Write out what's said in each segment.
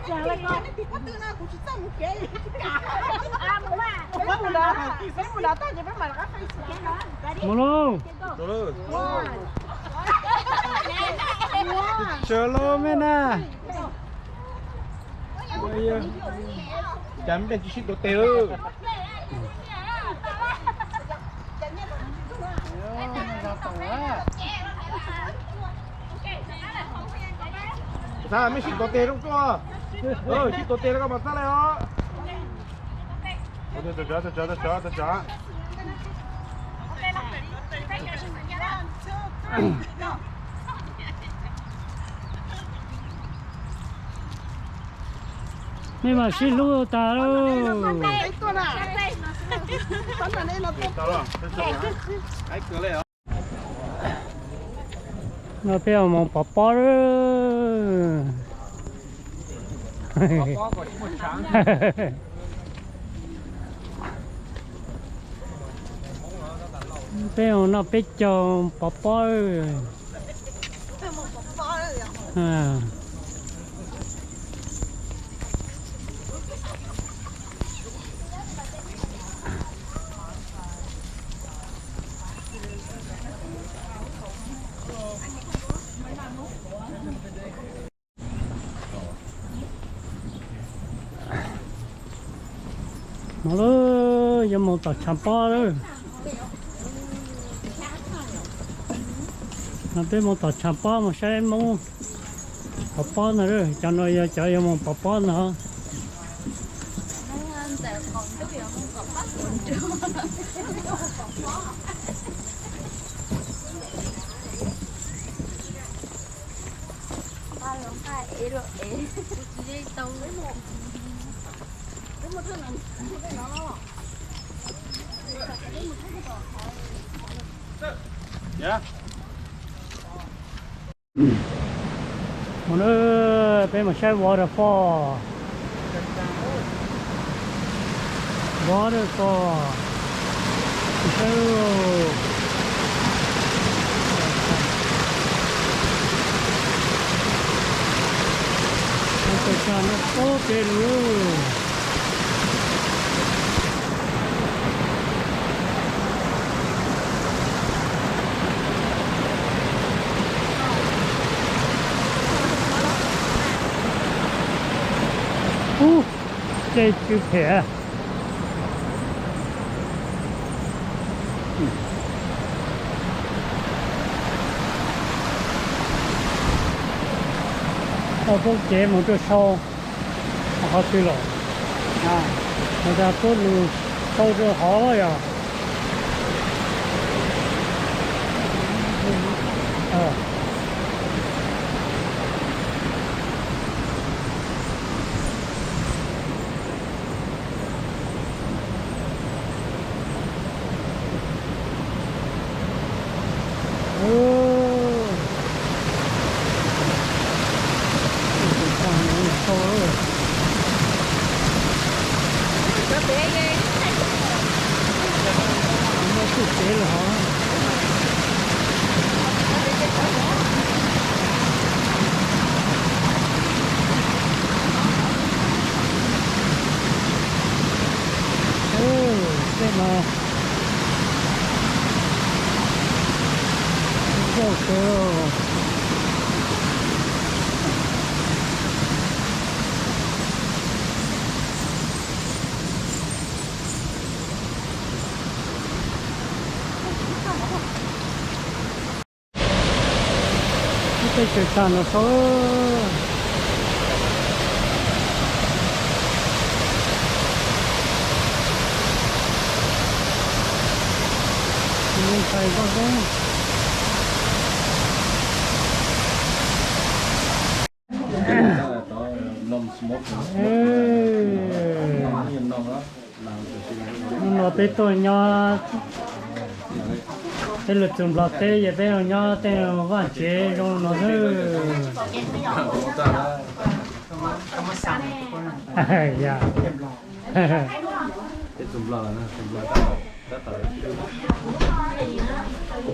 Chàng lại con. Có tư nào cũng chỉ tao một cái. À mama. Mấy mùa đó tao chỉ phải mặc cái face đó. Một luôn. Rồi. Chờ lo mẹ nè. Chấm bên chỉ đồ tiêu. Sao mấy chỉ đồ tiêu không có? Chỉ đồ tiêu nó có mặt sao này đó? Cho. Mấy mà xin lúa ta đâu. Nó béo mong bỏ bỏ đó. Béo nó biết cho bỏ bỏ. À. Nó đó, giờ một tàu chạm bao đó. Nó biết một tàu chạm bao mà sao em muốn bỏ bao nữa rồi, cho nó giờ chạy giờ một bỏ bao nữa. Dạ. Một nữa bên một cái waterfall. Nó tốt thế luôn. Đây chữ thẻ. Có chế một cái sâu họ chơi rồi người ta có lưu sâu cho họ rồi cái chữ tròn nó số mình phải có cái nó bị tôi nhỏ cái lực trùng lọt thế giờ bây giờ nhỏ thế nó vẫn chế rồi nó hư dạ cái trùng lọt là trùng lọt rất là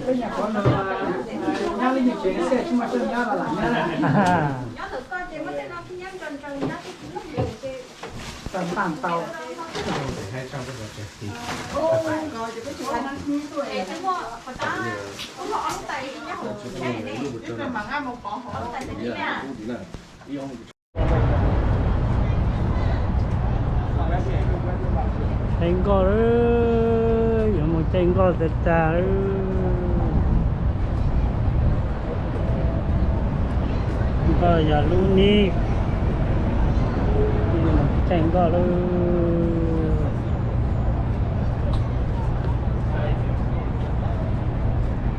cái nhà con nó nhà lên những chuyện xe chúng mà chân nhà là làm nhà Tầm tầm tàu. Hai trăm cái bạc thì. Rồi thì cái chuyện anh như tôi em thấy có ta có họ ông tay nhá hổ cái này cái mà ăn một bỏ hổ tay thế nè. Chanh co ơi, có một chanh co thật trà ơi. Bây giờ luôn đi. Chanh co ơi.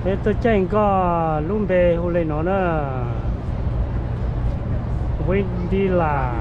Thế tôi chanh co luôn về hôm nay nó nữa. Quên đi là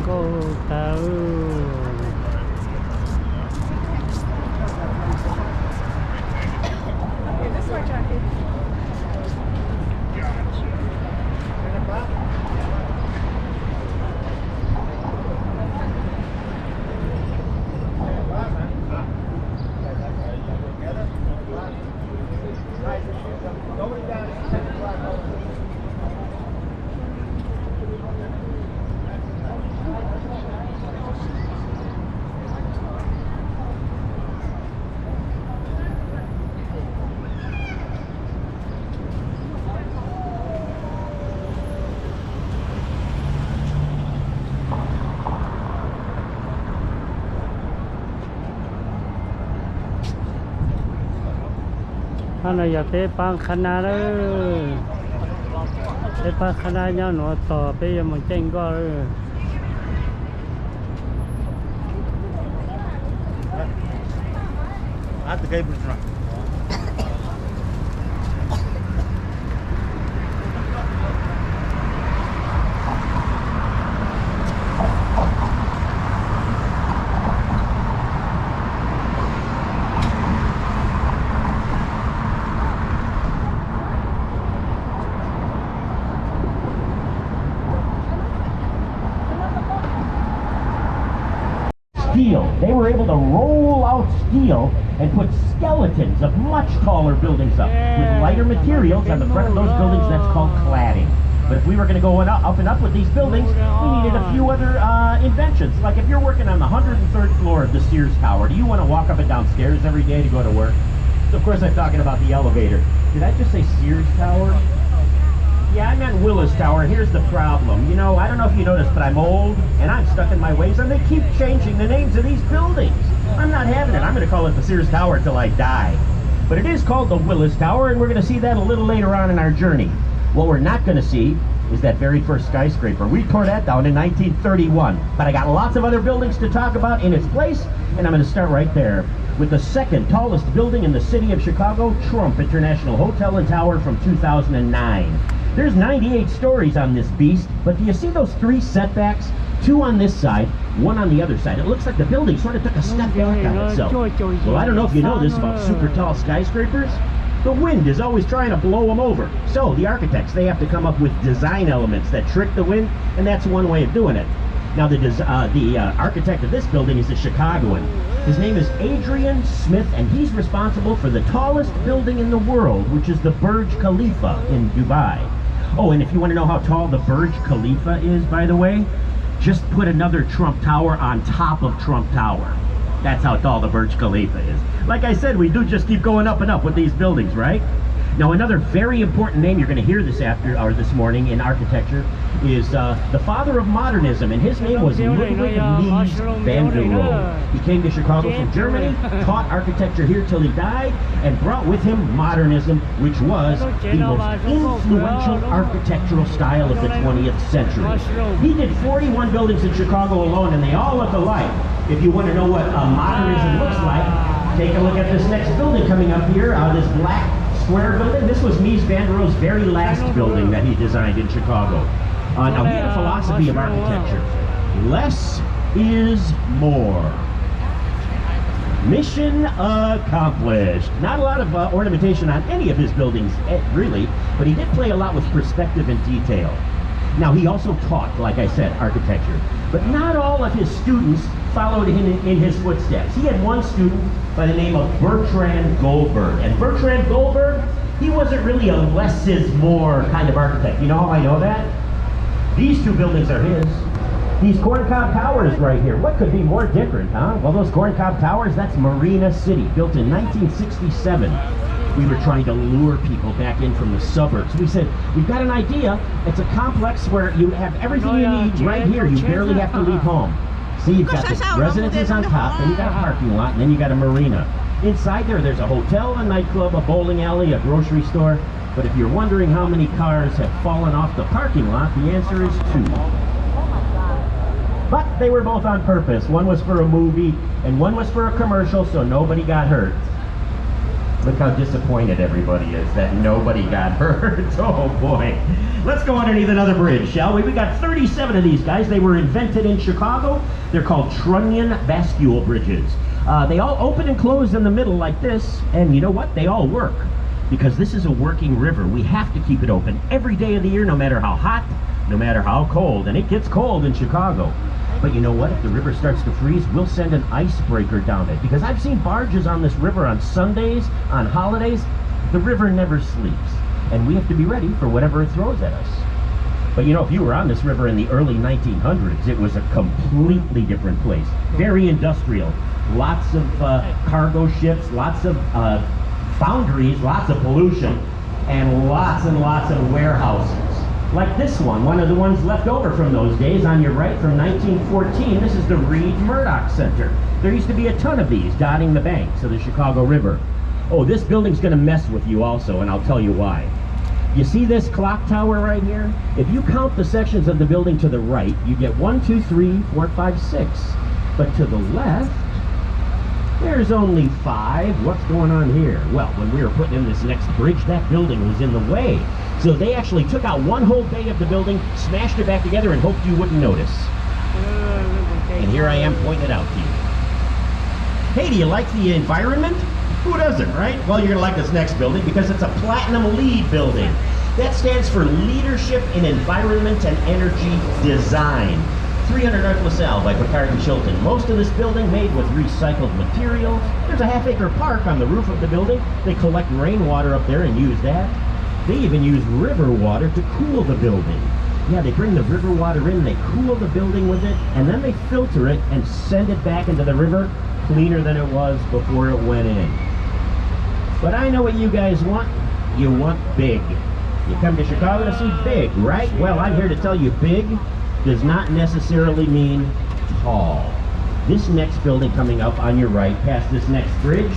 cô tao này giờ tới bang khana đó, tới bang khana nhau nó tỏ bây giờ mình tranh co rồi. Từ cây bự rồi. They were able to roll out steel and put skeletons of much taller buildings up with lighter materials on the front of those buildings. That's called cladding. But if we were going to go up and up with these buildings, we needed a few other inventions. Like if you're working on the 103rd floor of the Sears Tower, do you want to walk up and down stairs every day to go to work? So of course I'm talking about the elevator. Did I just say Sears Tower? Yeah, I meant Willis Tower. Here's the problem. You know, I don't know if you noticed, but I'm old, and I'm stuck in my ways, and they keep changing the names of these buildings. I'm not having it. I'm going to call it the Sears Tower till I die. But it is called the Willis Tower, and we're going to see that a little later on in our journey. What we're not going to see is that very first skyscraper. We tore that down in 1931. But I got lots of other buildings to talk about in its place, and I'm going to start right there with the second tallest building in the city of Chicago, Trump International Hotel and Tower from 2009. There's 98 stories on this beast, but do you see those three setbacks? Two on this side, one on the other side. It looks like the building sort of took a step back on itself. Well, I don't know if you know this about super tall skyscrapers. The wind is always trying to blow them over. So the architects, they have to come up with design elements that trick the wind, and that's one way of doing it. Now the architect of this building is a Chicagoan. His name is Adrian Smith, and he's responsible for the tallest building in the world, which is the Burj Khalifa in Dubai. Oh, and if you want to know how tall the Burj Khalifa is, by the way, just put another Trump Tower on top of Trump Tower. That's how tall the Burj Khalifa is. Like I said, we do just keep going up and up with these buildings, right? Now, another very important name you're going to hear this morning in architecture is the father of modernism, and his name was Ludwig Mies van der Rohe. He came to Chicago from Germany, taught architecture here till he died, and brought with him modernism, which was the most influential architectural style of the 20th century. He did 41 buildings in Chicago alone, and they all look alike. If you want to know what modernism looks like, take a look at this next building coming up here, this black square building. This was Mies van der Rohe's very last building that he designed in Chicago. Now, he had a philosophy of architecture. Less is more. Mission accomplished. Not a lot of ornamentation on any of his buildings, really, but he did play a lot with perspective and detail. Now, he also taught, like I said, architecture, but not all of his students followed him in his footsteps. He had one student by the name of Bertrand Goldberg, and Bertrand Goldberg, he wasn't really a less is more kind of architect. You know how I know that? These two buildings are his. These corncob towers right here, what could be more different, huh? Well, those corncob towers, that's Marina City, built in 1967. We were trying to lure people back in from the suburbs. We said, we've got an idea. It's a complex where you have everything you need right here. You barely have to leave home. See, you've got the residences on top, then you got a parking lot, and then you got a marina. Inside there's a hotel, a nightclub, a bowling alley, a grocery store. But if you're wondering how many cars have fallen off the parking lot, the answer is 2. But they were both on purpose. One was for a movie, and one was for a commercial, so nobody got hurt. Look how disappointed everybody is that nobody got hurt. Oh boy. Let's go underneath another bridge, shall we? We got 37 of these guys. They were invented in Chicago. They're called trunnion bascule bridges. They all open and close in the middle like this, and you know what? They all work. Because this is a working river. We have to keep it open every day of the year, no matter how hot, no matter how cold. And it gets cold in Chicago. But you know what? If the river starts to freeze, we'll send an icebreaker down it. Because I've seen barges on this river on Sundays, on holidays. The river never sleeps. And we have to be ready for whatever it throws at us. But you know, if you were on this river in the early 1900s, it was a completely different place. Very industrial. Lots of cargo ships, lots of foundries, lots of pollution, and lots of warehouses. Like this one of the ones left over from those days on your right from 1914. This is the Reed Murdoch Center. There used to be a ton of these dotting the banks of the Chicago River. Oh, this building's gonna mess with you also, and I'll tell you why. You see this clock tower right here? If you count the sections of the building to the right, you get 1, 2, 3, 4, 5, 6. But to the left, there's only 5. What's going on here? Well, when we were putting in this next bridge, that building was in the way. So they actually took out one whole bay of the building, smashed it back together, and hoped you wouldn't notice. And here I am pointing it out to you. Hey, do you like the environment? Who doesn't, right? Well, you're gonna like this next building because it's a Platinum LEED building. That stands for Leadership in Environment and Energy Design. 300 North LaSalle by Picard and Chilton. Most of this building made with recycled materials. There's a half-acre park on the roof of the building. They collect rainwater up there and use that. They even use river water to cool the building. Yeah, they bring the river water in, they cool the building with it, and then they filter it and send it back into the river cleaner than it was before it went in. But I know what you guys want. You want big. You come to Chicago to see big, right? Well, I'm here to tell you big does not necessarily mean tall. This next building coming up on your right, past this next bridge,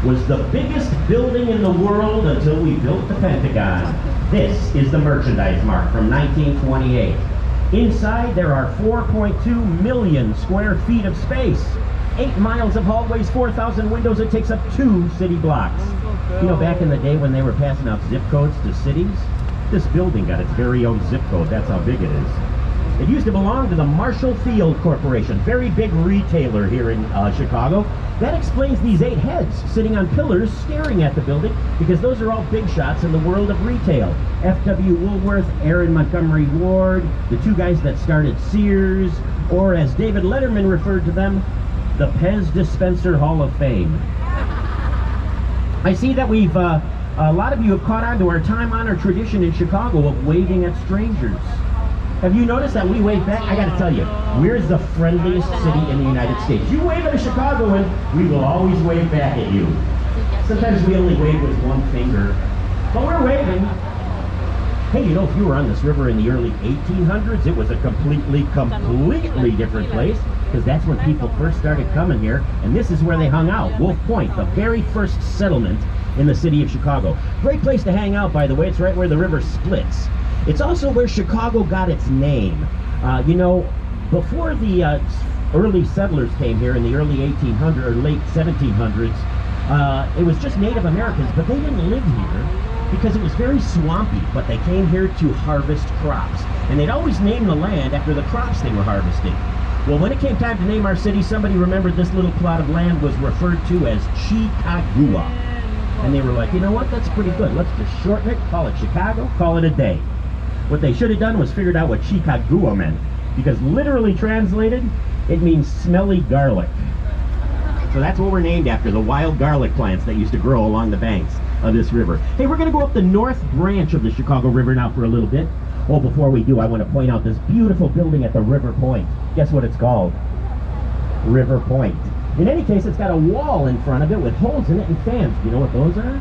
was the biggest building in the world until we built the Pentagon. This is the Merchandise Mart from 1928. Inside there are 4.2 million square feet of space. 8 miles of hallways, 4,000 windows. It takes up 2 city blocks. You know, back in the day when they were passing out zip codes to cities, this building got its very own zip code. That's how big it is. It used to belong to the Marshall Field Corporation, very big retailer here in Chicago. That explains these 8 heads sitting on pillars staring at the building, because those are all big shots in the world of retail. F.W. Woolworth, Aaron Montgomery Ward, the 2 guys that started Sears, or as David Letterman referred to them, the Pez Dispenser Hall of Fame. I see that we've, a lot of you have caught on to our time-honored tradition in Chicago of waving at strangers. Have you noticed that we wave back? I gotta tell you, we're the friendliest city in the United States. You wave at a Chicagoan, we will always wave back at you. Sometimes we only wave with one finger. But we're waving. Hey, you know, if you were on this river in the early 1800s, it was a completely different place, because that's when people first started coming here, and this is where they hung out. Wolf Point, the very first settlement in the city of Chicago. Great place to hang out, by the way. It's right where the river splits. It's also where Chicago got its name. You know, before the early settlers came here in the early 1800s or late 1700s, it was just Native Americans, but they didn't live here because it was very swampy, but they came here to harvest crops. And they'd always name the land after the crops they were harvesting. Well, when it came time to name our city, somebody remembered this little plot of land was referred to as Chicagua. And they were like, you know what, that's pretty good. Let's just shorten it, call it Chicago, call it a day. What they should have done was figured out what Chicagua meant, because literally translated, it means smelly garlic. So that's what we're named after, the wild garlic plants that used to grow along the banks of this river. Hey, we're going to go up the north branch of the Chicago River now for a little bit. Oh, before we do, I want to point out this beautiful building at the River Point. Guess what it's called? River Point. In any case, it's got a wall in front of it with holes in it and fans. Do you know what those are?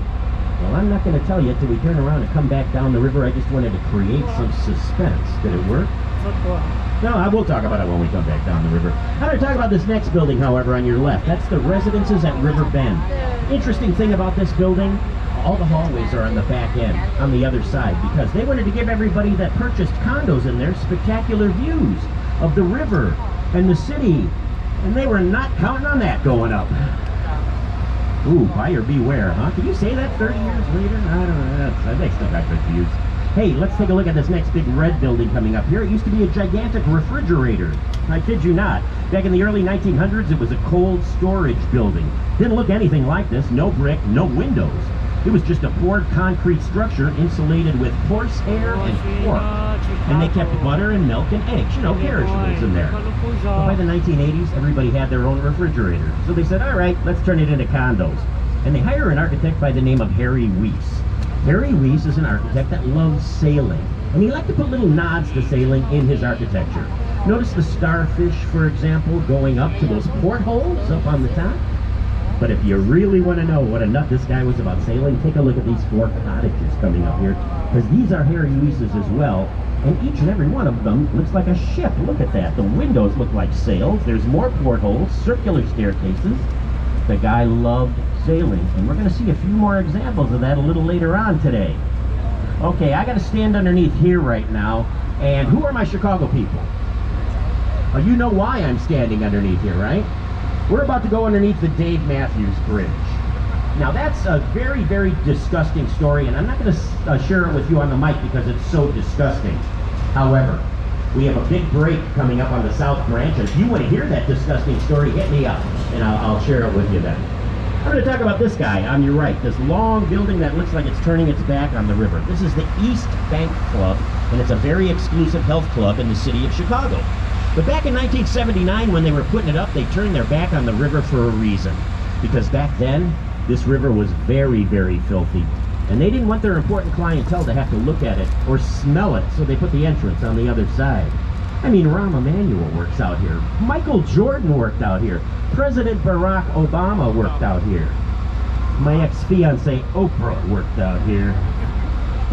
Well, I'm not going to tell you until we turn around and come back down the river. I just wanted to create some suspense. Did it work? No, I will talk about it when we come back down the river. I'm going to talk about this next building, however, on your left. That's the Residences at River Bend. Interesting thing about this building, all the hallways are on the back end, on the other side, because they wanted to give everybody that purchased condos in there spectacular views of the river and the city. And they were not counting on that going up. Ooh, buyer beware, huh? Can you say that 30 years later? I don't know. They still got good views. Hey, let's take a look at this next big red building coming up here. It used to be a gigantic refrigerator. I kid you not. Back in the early 1900s, it was a cold storage building. Didn't look anything like this. No brick, no windows. It was just a poured concrete structure insulated with horsehair and pork. And they kept butter and milk and eggs, you know, perishables in there. But by the 1980s, everybody had their own refrigerator. So they said, all right, let's turn it into condos. And they hire an architect by the name of Harry Weiss. Harry Weiss is an architect that loves sailing. And he liked to put little nods to sailing in his architecture. Notice the starfish, for example, going up to those portholes up on the top. But if you really want to know what a nut this guy was about sailing, take a look at these 4 cottages coming up here. Because these are Harry Weiss's as well. And each and every one of them looks like a ship. Look at that. The windows look like sails. There's more portholes, circular staircases. The guy loved sailing. And we're going to see a few more examples of that a little later on today. Okay, I got to stand underneath here right now. And who are my Chicago people? Oh, you know why I'm standing underneath here, right? We're about to go underneath the Dave Matthews Bridge. Now that's a very, very disgusting story, and I'm not going to share it with you on the mic because it's so disgusting. However, we have a big break coming up on the South Branch, and if you want to hear that disgusting story, hit me up, and I'll share it with you then. I'm going to talk about this guy on your right, this long building that looks like it's turning its back on the river. This is the East Bank Club, and it's a very exclusive health club in the city of Chicago. But back in 1979, when they were putting it up, they turned their back on the river for a reason. Because back then, this river was very, very filthy. And they didn't want their important clientele to have to look at it or smell it, so they put the entrance on the other side. I mean, Rahm Emanuel works out here. Michael Jordan worked out here. President Barack Obama worked out here. My ex-fiancée Oprah worked out here.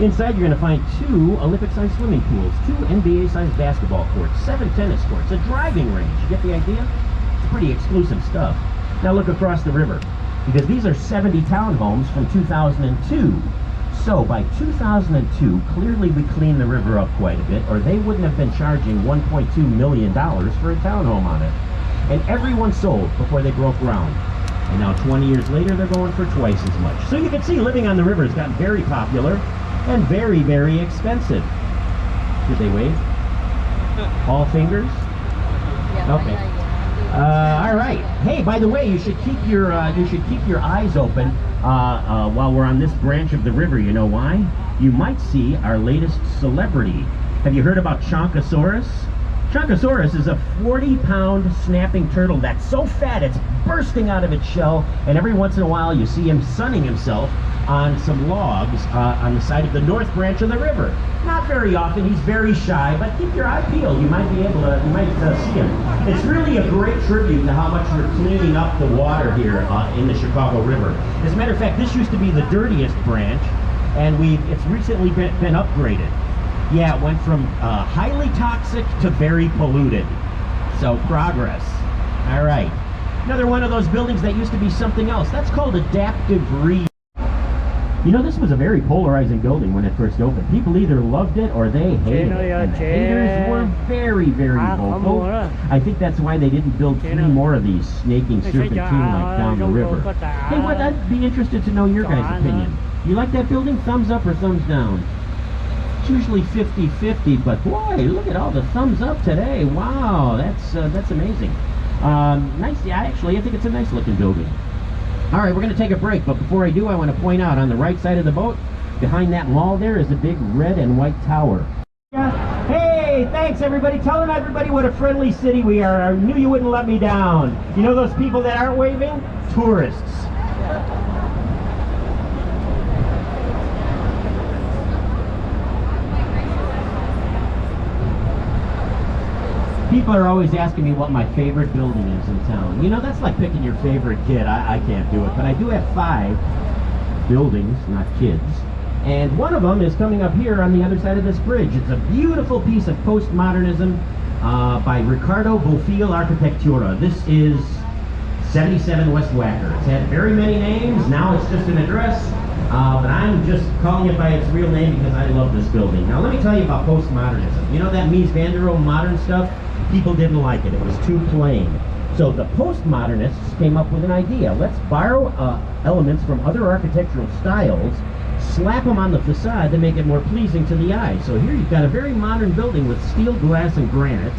Inside, you're going to find 2 Olympic-sized swimming pools, 2 NBA-sized basketball courts, 7 tennis courts, a driving range. You get the idea? It's pretty exclusive stuff. Now look across the river, because these are 70 townhomes from 2002. So by 2002, clearly we cleaned the river up quite a bit, or they wouldn't have been charging $1.2 million for a townhome on it. And everyone sold before they broke ground. And now 20 years later, they're going for twice as much. So you can see living on the river has gotten very popular and very, very expensive. Did they wave? All fingers? Okay. All right. Hey, by the way, you should keep your eyes open while we're on this branch of the river. You know why? You might see our latest celebrity. Have you heard about Chonkosaurus? Chonkosaurus is a 40-pound snapping turtle that's so fat it's bursting out of its shell, and every once in a while you see him sunning himself on some logs on the side of the north branch of the river. Not very often, he's very shy, but keep your eye peeled. You might be able to, see him. It's really a great tribute to how much we're cleaning up the water here in the Chicago River. As a matter of fact, this used to be the dirtiest branch, and it's recently been upgraded. Yeah, it went from highly toxic to very polluted. So progress. All right. Another one of those buildings that used to be something else. That's called adaptive reuse. You know, this was a very polarizing building when it first opened. People either loved it or they hated it. And the haters were very, very vocal. I think that's why they didn't build 3 more of these snaking serpentine like down the river. Hey, I'd be interested to know your guys' opinion. You like that building? Thumbs up or thumbs down? It's usually 50-50, but boy, look at all the thumbs up today. Wow, that's amazing. Nice. Yeah, actually, I think it's a nice looking building. All right, we're going to take a break, but before I do, I want to point out on the right side of the boat, behind that mall there is a big red and white tower. Yeah. Hey, thanks everybody. Telling everybody what a friendly city we are. I knew you wouldn't let me down. You know those people that aren't waving? Tourists. People are always asking me what my favorite building is in town. You know, that's like picking your favorite kid. I can't do it, but I do have 5 buildings, not kids. And one of them is coming up here on the other side of this bridge. It's a beautiful piece of postmodernism by Ricardo Bofill Arquitectura. This is 77 West Wacker. It's had very many names. Now it's just an address. But I'm just calling it by its real name because I love this building. Now let me tell you about postmodernism. You know that Mies van der Rohe modern stuff? People didn't like it. It was too plain. So the postmodernists came up with an idea. Let's borrow elements from other architectural styles, slap them on the facade to make it more pleasing to the eye. So here you've got a very modern building with steel, glass, and granite.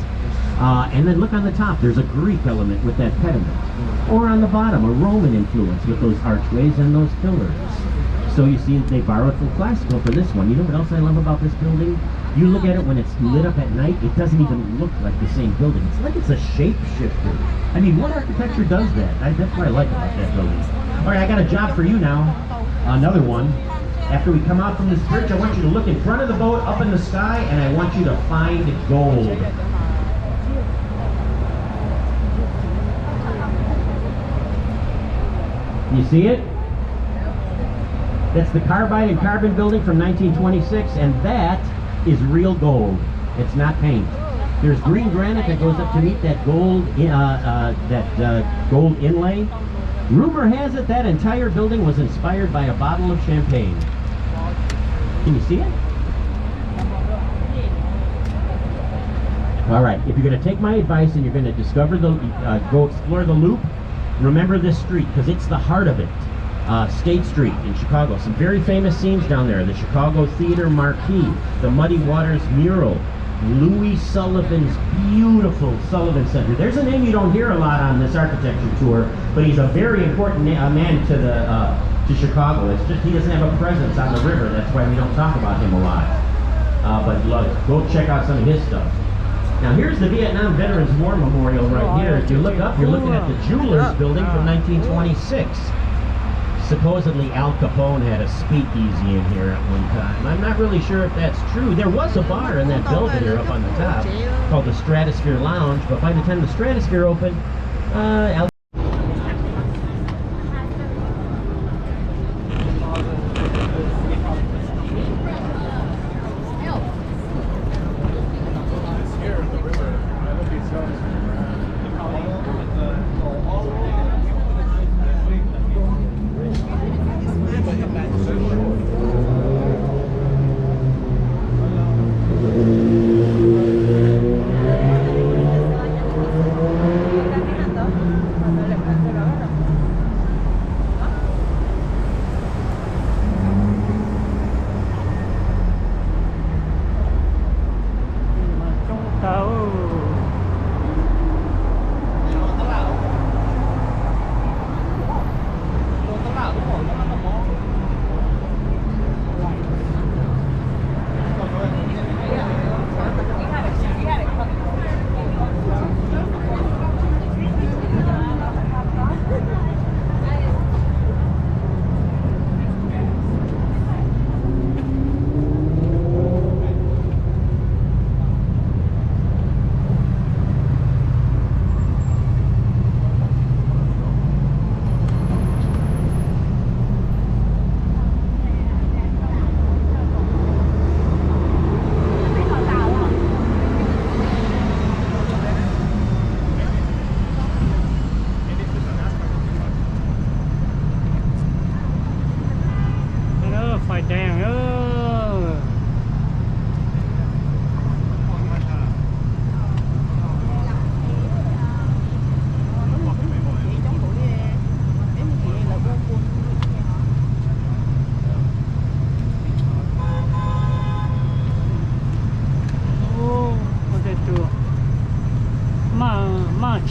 And then look on the top, there's a Greek element with that pediment. Or on the bottom, a Roman influence with those archways and those pillars. So you see, they borrowed from classical for this one. You know what else I love about this building? You look at it when it's lit up at night, it doesn't even look like the same building. It's like it's a shapeshifter. I mean, what architecture does that? That's what I like about that building. All right, I got a job for you now. Another one. After we come out from this bridge, I want you to look in front of the boat, up in the sky, and I want you to find gold. You see it? That's the Carbide and Carbon building from 1926, and that is real gold. It's not paint. There's green granite that goes up to meet that gold, gold inlay. Rumor has it that entire building was inspired by a bottle of champagne. Can you see it? All right, if you're going to take my advice and you're going to discover go explore the Loop, remember this street because it's the heart of it. State Street in Chicago. Some very famous scenes down there. The Chicago Theater Marquee, the Muddy Waters mural, Louis Sullivan's beautiful Sullivan Center. There's a name you don't hear a lot on this architecture tour, but he's a very important man to Chicago. It's just he doesn't have a presence on the river. That's why we don't talk about him a lot. But look, go check out some of his stuff. Now here's the Vietnam Veterans War Memorial right here. If you look up, you're looking at the Jewelers Building from 1926. Supposedly Al Capone had a speakeasy in here at one time. I'm not really sure if that's true. There was a bar in that Belvedere up on the top called the Stratosphere Lounge, but by the time the Stratosphere opened, Al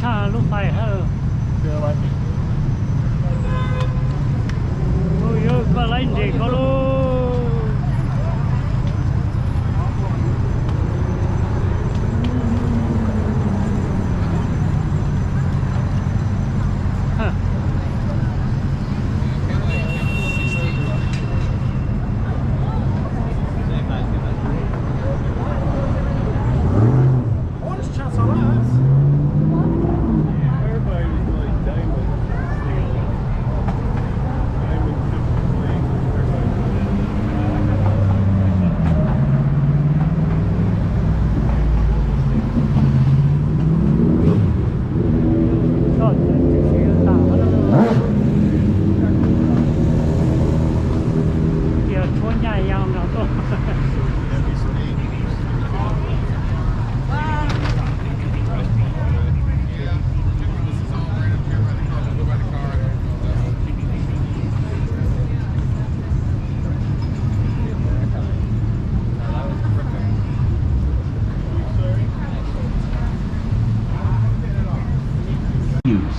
ชาลูกไฟเฮอโอ้ยก็ไล่เด็กก็รู้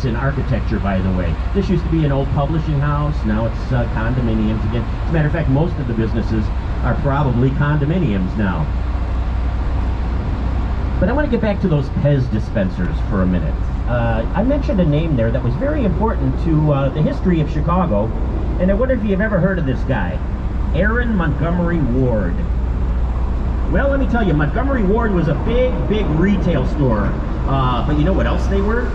in architecture, by the way. This used to be an old publishing house. Now it's condominiums again. As a matter of fact, most of the businesses are probably condominiums now. But I want to get back to those Pez dispensers for a minute. I mentioned a name there that was very important to the history of Chicago, and I wonder if you've ever heard of this guy, Aaron Montgomery Ward. Well, let me tell you, Montgomery Ward was a big retail store. But you know what else they were?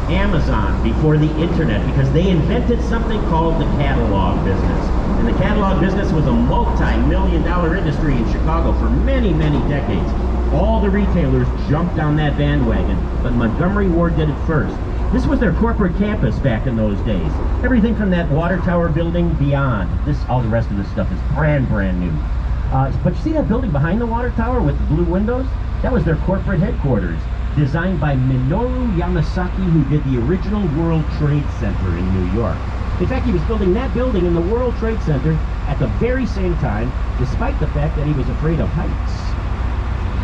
Amazon before the internet, because they invented something called the catalog business. And the catalog business was a multi-million-dollar industry in Chicago for many decades. All the retailers jumped on that bandwagon, but Montgomery Ward did it first. This was their corporate campus back in those days. Everything from that water tower building beyond. All the rest of this stuff is brand new. But you see that building behind the water tower with the blue windows? That was their corporate headquarters, designed by Minoru Yamasaki, who did the original World Trade Center in New York. In fact, he was building that building in the World Trade Center at the very same time, despite the fact that he was afraid of heights.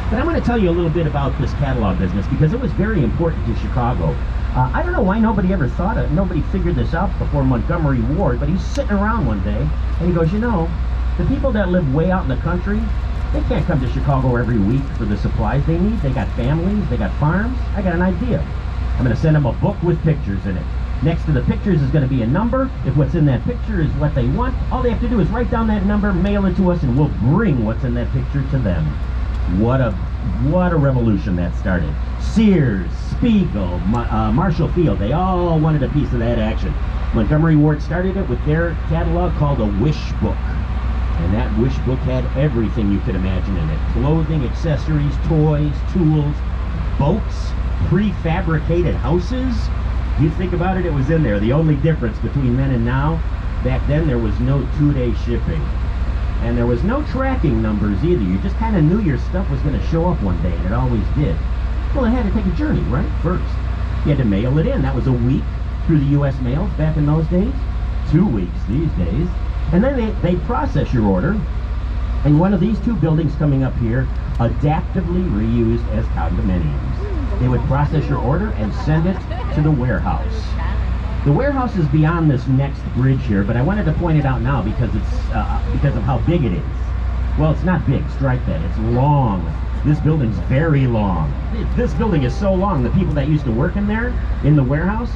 But I'm going to tell you a little bit about this catalog business because it was very important to Chicago. I don't know why nobody figured this out before Montgomery Ward, but he's sitting around one day and he goes, you know, the people that live way out in the country, they can't come to Chicago every week for the supplies they need. They got families, they got farms. I got an idea. I'm going to send them a book with pictures in it. Next to the pictures is going to be a number. If what's in that picture is what they want, all they have to do is write down that number, mail it to us, and we'll bring what's in that picture to them. What a revolution that started. Sears, Spiegel, Marshall Field, they all wanted a piece of that action. Montgomery Ward started it with their catalog called a Wish Book. And that Wish Book had everything you could imagine in it. Clothing, accessories, toys, tools, boats, prefabricated houses. You think about it, it was in there. The only difference between then and now, back then there was no 2-day shipping. And there was no tracking numbers either. You just kind of knew your stuff was going to show up one day, and it always did. Well, it had to take a journey, right? First, you had to mail it in. That was a week through the U.S. mail back in those days. 2 weeks these days. And then they process your order, and one of these two buildings coming up here, adaptively reused as condominiums. They would process your order and send it to the warehouse. The warehouse is beyond this next bridge here, but I wanted to point it out now because because of how big it is. Well, it's not big, strike that. It's long. This building's very long. This building is so long, the people that used to work in there, in the warehouse,